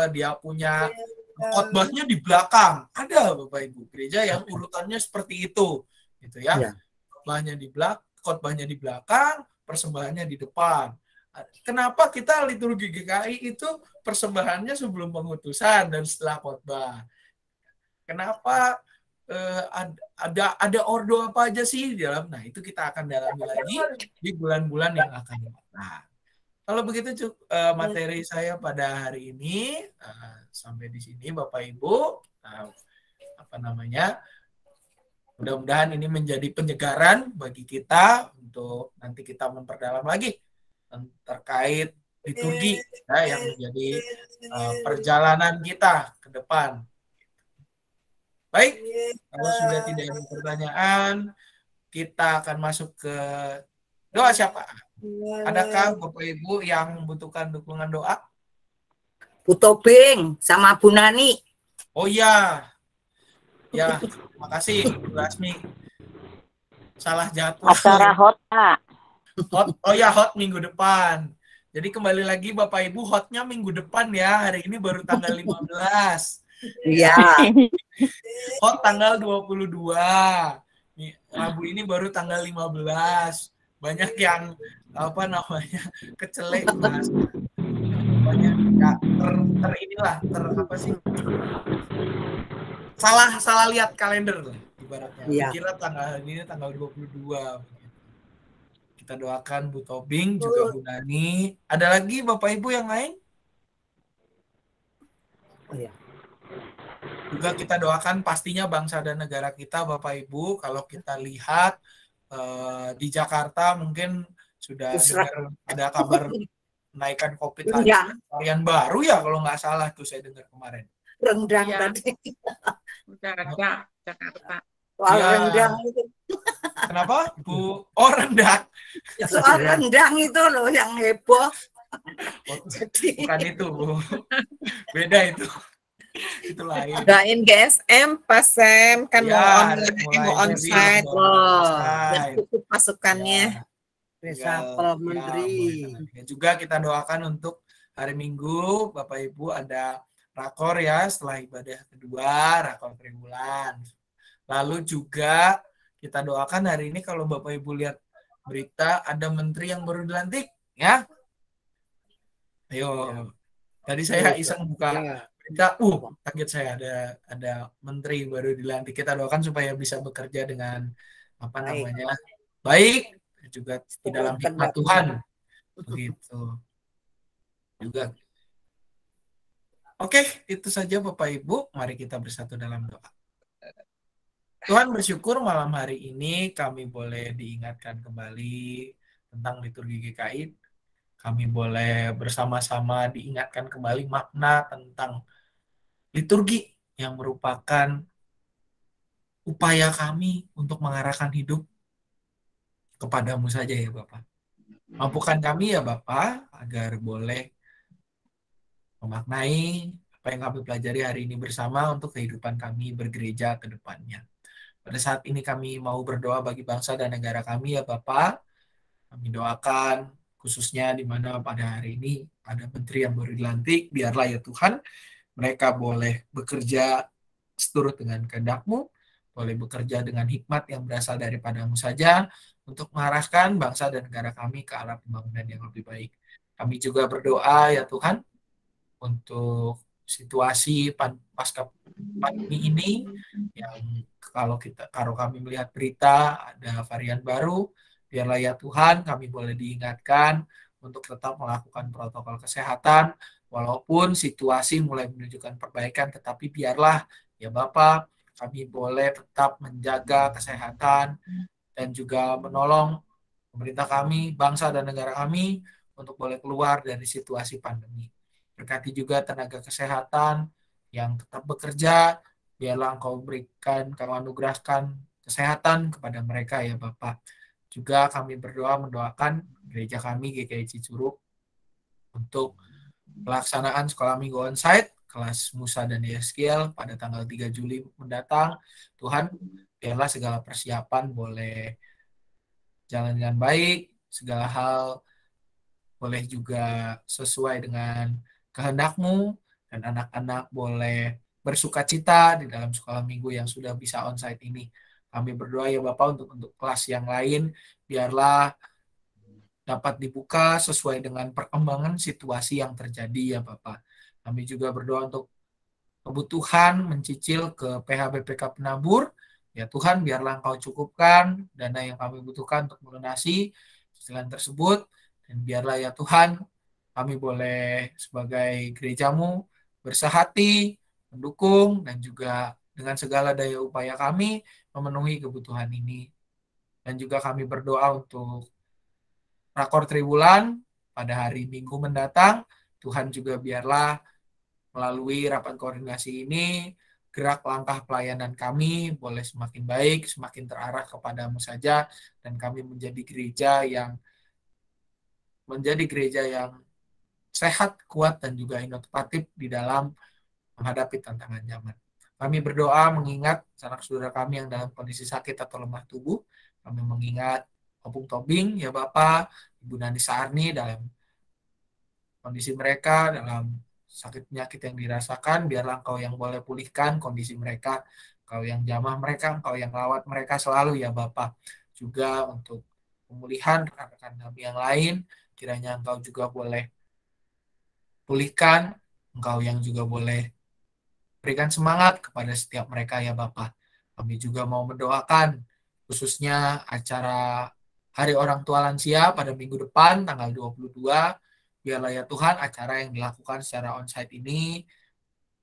dia punya khotbahnya di belakang. Ada Bapak Ibu gereja yang urutannya seperti itu, gitu ya. Khotbahnya di belakang, persembahannya di depan. Kenapa kita liturgi GKI itu persembahannya sebelum pengutusan dan setelah khotbah? Kenapa ada ordo apa aja sih di dalam? Nah, itu kita akan dalami lagi di bulan-bulan yang akan datang. Kalau begitu materi saya pada hari ini sampai di sini Bapak Ibu. Mudah-mudahan ini menjadi penyegaran bagi kita untuk nanti kita memperdalam lagi terkait liturgi ya, yang menjadi perjalanan kita ke depan. Baik, kalau sudah tidak ada pertanyaan, kita akan masuk ke doa syafaat. Adakah Bapak Ibu yang membutuhkan dukungan doa? Bu Tobing sama Bu Nani. Oh iya. Ya, makasih Bu Lasmi. Salah jadwal. Acara hot, Pak. Oh ya, hot minggu depan. Jadi kembali lagi Bapak Ibu, hotnya minggu depan ya. Hari ini baru tanggal 15. Iya. Hot tanggal 22. Rabu ini baru tanggal 15. Banyak yang apa namanya kecelek mas. Banyak ya, apa sih? Salah lihat kalender lah ibaratnya. Iya. Kira tanggal ini tanggal 22. Kita doakan Bu Tobing juga Bu Nani. Ada lagi Bapak Ibu yang lain? Oh, iya. Juga kita doakan pastinya bangsa dan negara kita Bapak Ibu. Kalau kita lihat di Jakarta mungkin sudah dengar ada kabar naikkan COVID lagi. Varian baru ya kalau nggak salah tuh saya dengar kemarin. Rendang Iya. tadi. Udah ada Jakarta. Soal Ya. rendang itu. Kenapa Bu? Oh rendang. Soal rendang itu loh yang heboh. Bukan itu Bu. Beda itu. Itu lain. Doain GSM pas Sam kan Ya, mau onsite. Dan cukup pasukannya. Resapel Menteri. Ya, juga kita doakan untuk hari Minggu Bapak Ibu ada rakor ya setelah ibadah kedua, rakor triwulan. Lalu juga kita doakan hari ini kalau Bapak Ibu lihat berita ada menteri yang baru dilantik ya. Ayo. Tadi saya iseng buka berita, kaget saya ada menteri baru dilantik. Kita doakan supaya bisa bekerja dengan apa namanya? Baik juga di dalam hikmat Tuhan. Begitu. Juga. Oke, itu saja Bapak Ibu. Mari kita bersatu dalam doa. Tuhan bersyukur malam hari ini kami boleh diingatkan kembali tentang liturgi GKI. Kami boleh bersama-sama diingatkan kembali makna tentang liturgi yang merupakan upaya kami untuk mengarahkan hidup kepadamu saja ya Bapak. Mampukan kami ya Bapak agar boleh memaknai apa yang kami pelajari hari ini bersama untuk kehidupan kami bergereja ke depannya. Pada saat ini kami mau berdoa bagi bangsa dan negara kami ya Bapak. Kami doakan khususnya di mana pada hari ini ada menteri yang baru dilantik. Biarlah ya Tuhan mereka boleh bekerja seturut dengan kehendak-Mu, boleh bekerja dengan hikmat yang berasal daripadamu saja untuk mengarahkan bangsa dan negara kami ke arah pembangunan yang lebih baik. Kami juga berdoa ya Tuhan untuk situasi pasca pandemi ini yang kalau kami melihat berita ada varian baru, biarlah ya Tuhan kami boleh diingatkan untuk tetap melakukan protokol kesehatan walaupun situasi mulai menunjukkan perbaikan, tetapi biarlah ya Bapak kami boleh tetap menjaga kesehatan dan juga menolong pemerintah kami, bangsa dan negara kami untuk boleh keluar dari situasi pandemi. Berkati juga tenaga kesehatan yang tetap bekerja, biarlah Engkau berikan, Kau anugerahkan kesehatan kepada mereka ya Bapak. Juga kami berdoa mendoakan gereja kami GKI Cicurug untuk pelaksanaan sekolah minggu onsite kelas Musa dan Yeskiel pada tanggal 3 Juli mendatang. Tuhan, biarlah segala persiapan boleh jalan dengan baik, segala hal boleh juga sesuai dengan kehendak-Mu, dan anak-anak boleh bersuka cita di dalam sekolah minggu yang sudah bisa onsite ini. Kami berdoa ya Bapak untuk kelas yang lain, biarlah dapat dibuka sesuai dengan perkembangan situasi yang terjadi ya Bapak. Kami juga berdoa untuk kebutuhan mencicil ke PHBPK Penabur. Ya Tuhan, biarlah Engkau cukupkan dana yang kami butuhkan untuk melunasi cicilan tersebut. Dan biarlah ya Tuhan, kami boleh sebagai gereja-Mu bersehati, mendukung, dan juga dengan segala daya upaya kami memenuhi kebutuhan ini. Dan juga kami berdoa untuk rakor triwulan pada hari Minggu mendatang. Tuhan juga biarlah melalui rapat koordinasi ini, gerak langkah pelayanan kami boleh semakin baik, semakin terarah kepadamu saja, dan kami menjadi gereja yang sehat, kuat, dan juga inovatif di dalam menghadapi tantangan zaman. Kami berdoa mengingat sanak saudara kami yang dalam kondisi sakit atau lemah tubuh. Kami mengingat Opung Tobing, ya Bapak, Ibu Nani Saarni dalam kondisi mereka, dalam sakit penyakit yang dirasakan, biarlah Engkau yang boleh pulihkan kondisi mereka. Engkau yang jamah mereka, Engkau yang rawat mereka selalu ya Bapa. Juga untuk pemulihan rekan-rekan kami yang lain, kiranya Engkau juga boleh pulihkan, Engkau yang juga boleh berikan semangat kepada setiap mereka ya Bapa. Kami juga mau mendoakan khususnya acara Hari Orang Tua Lansia pada minggu depan tanggal 22. Biarlah ya Tuhan acara yang dilakukan secara onsite ini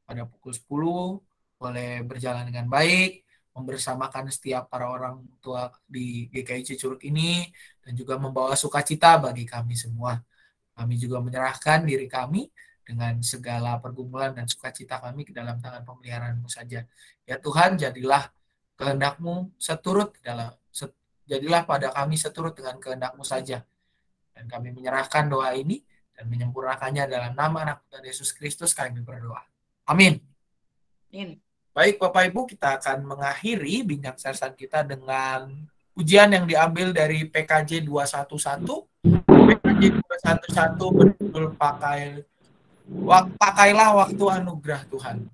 pada pukul 10 boleh berjalan dengan baik, membersamakan setiap para orang tua di GKI Cicurug ini dan juga membawa sukacita bagi kami semua. Kami juga menyerahkan diri kami dengan segala pergumulan dan sukacita kami ke dalam tangan pemeliharaan-Mu saja. Ya Tuhan, jadilah kehendak-Mu jadilah pada kami seturut dengan kehendak-Mu saja. Dan kami menyerahkan doa ini dan menyempurnakannya dalam nama anak Tuhan Yesus Kristus kami berdoa. Amin. Baik Bapak Ibu, kita akan mengakhiri bincang sersan kita dengan ujian yang diambil dari PKJ 211. PKJ 211 berjudul Pakailah Waktu Anugerah Tuhan.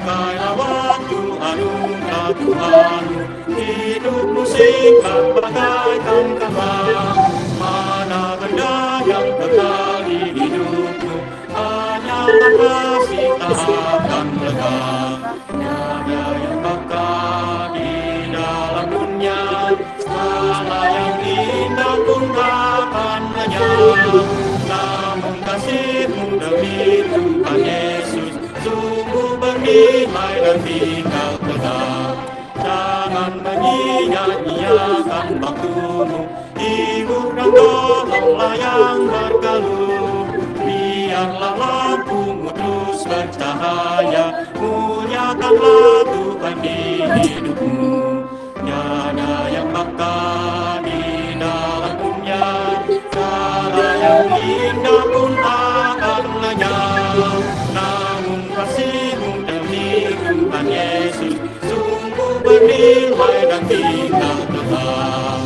Pakailah waktu anugerah Tuhan, hidupmu singkat bagaikan kembang. Mana benda yang kekal di hidupmu, hanyalah kasih tak akan lekang. Tiada yang bakal di dalam dunia, segala yang indah pun akan lenyap. Namun kasih-Mu demi Tuhan Yesus sungguh bernilai dan tinggal tetap. Jangan menyia-nyiakan waktu-Mu, hibur dan tolonglah yang berkeluh. Biarlah lampu-Mu terus bercahaya, muliakanlah Tuhan di hidupmu. Tiada yang bakal di dalam dunia, segala yang indah pun akan lenyap. Namun kasih-Mu demi Tuhan Yesus sungguh bernilai dan tinggal tetap.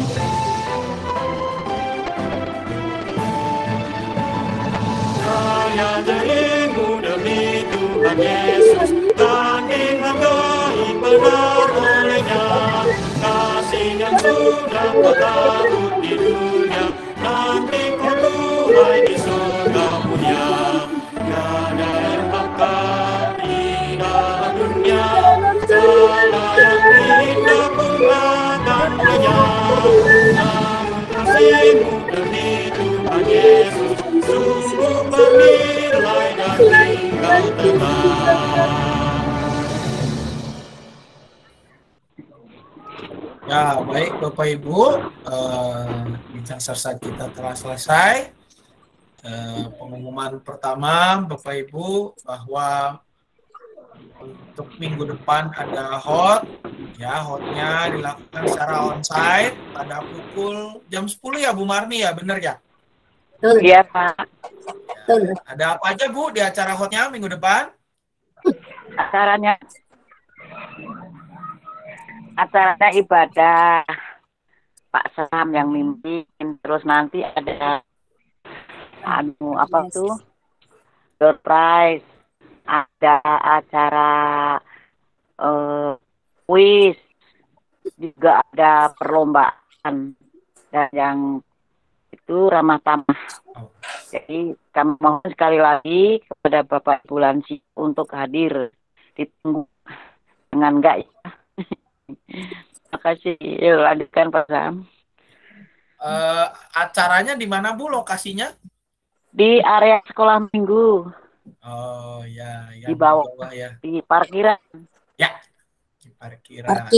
Saya dirimu demi Tuhan Yesus, tanding hargai benar olehnya. Kasih yang sudah kau taruh di dunia, nanti kau tuai di surga mulia. Tiada yang bakal di dalam dunia, segala yang indah pun akan lenyap. Namun kasih-Mu demi Tuhan Yesus sungguh bernilai dan tinggal tetap. Ya, baik Bapak Ibu, bincang sersan kita telah selesai. Pengumuman pertama Bapak Ibu bahwa untuk minggu depan ada hotnya dilakukan secara onsite pada pukul jam 10 ya Bu Marni ya, benar ya? Betul. Iya, Pak. Betul. Ada apa aja Bu di acara hotnya minggu depan? Acaranya ibadah Pak Sam yang mimpin, terus nanti ada door prize, ada acara kuis, juga ada perlombaan dan yang itu ramah tamah. Jadi kami mohon sekali lagi kepada Bapak Ibu lansia untuk hadir, ditunggu dengan enggak ya. Terima kasih. Yuk lanjutkan Pak Sam. Acaranya di mana Bu lokasinya? Di area sekolah minggu. Oh ya, di bawah ya. Di parkiran. Ya, di parkiran.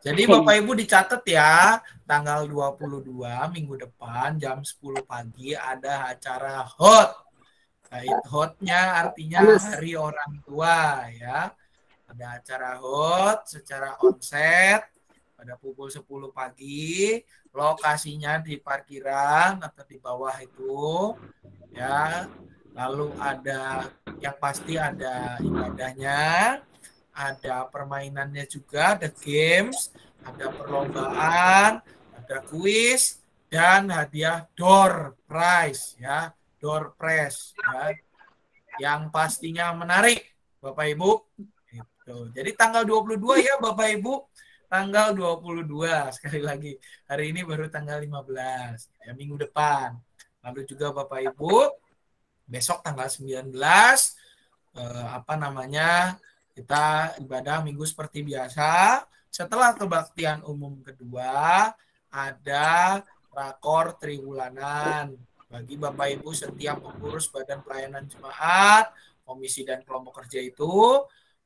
Jadi Bapak Ibu dicatat ya, tanggal 22 minggu depan jam 10 pagi ada acara hot. Hotnya artinya Hari Orang Tua ya. Ada acara hot secara onset pada pukul 10 pagi. Lokasinya di parkiran atau di bawah itu ya. Lalu ada yang pasti ada ibadahnya. ada permainannya juga, ada games, ada perlombaan, ada kuis, dan hadiah door prize ya, door prize ya, yang pastinya menarik Bapak Ibu. Gitu. Jadi tanggal 22 ya Bapak Ibu, tanggal 22 sekali lagi. Hari ini baru tanggal 15 ya, minggu depan. Lalu juga Bapak Ibu, besok tanggal 19 kita ibadah minggu seperti biasa. Setelah kebaktian umum kedua, ada rakor triwulanan bagi Bapak Ibu setiap pengurus Badan Pelayanan Jemaat, komisi dan kelompok kerja itu.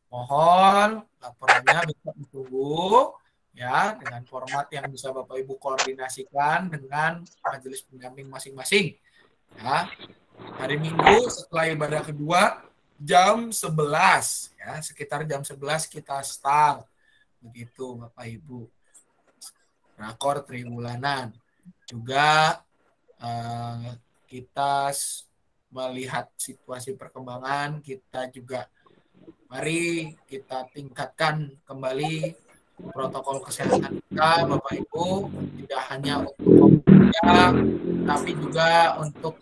Mohon laporannya bisa ditunggu ya, dengan format yang bisa Bapak Ibu koordinasikan dengan majelis pendamping masing-masing. Ya. Hari Minggu setelah ibadah kedua jam 11 ya, sekitar jam 11 kita start. Begitu Bapak Ibu. Rakor triwulanan. Juga kita melihat situasi perkembangan, kita juga mari kita tingkatkan kembali protokol kesehatan kita Bapak Ibu, tidak hanya untuk COVID, tapi juga untuk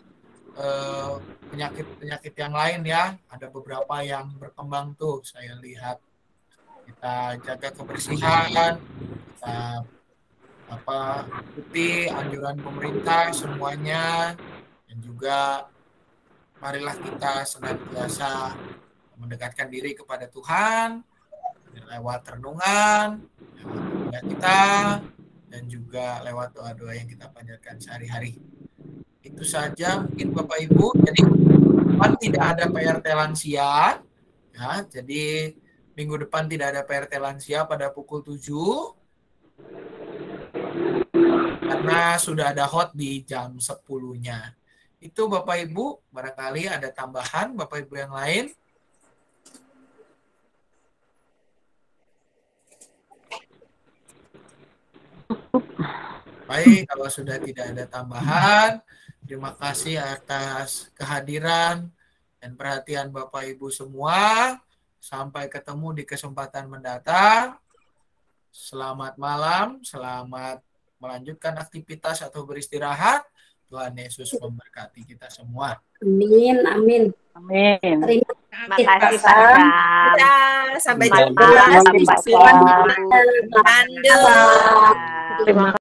penyakit-penyakit yang lain ya. Ada beberapa yang berkembang tuh saya lihat. Kita jaga kebersihan, kita ikuti anjuran pemerintah semuanya, dan juga marilah kita senantiasa mendekatkan diri kepada Tuhan lewat renungan kita, dan juga lewat doa-doa yang kita panjatkan sehari-hari. Itu saja mungkin Bapak Ibu. Jadi depan tidak ada PRT lansia ya, jadi minggu depan tidak ada PRT lansia pada pukul 7 karena sudah ada hot di jam 10-nya. Itu Bapak Ibu, barangkali ada tambahan Bapak Ibu yang lain. Baik, kalau sudah tidak ada tambahan, terima kasih atas kehadiran dan perhatian Bapak Ibu semua. Sampai ketemu di kesempatan mendatang. Selamat malam, selamat melanjutkan aktivitas atau beristirahat. Tuhan Yesus memberkati kita semua. Amin, amin. Amin. Terima kasih Pak. Sampai Selamat jumpa. malam, Pak. Terima kasih. Terima kasih.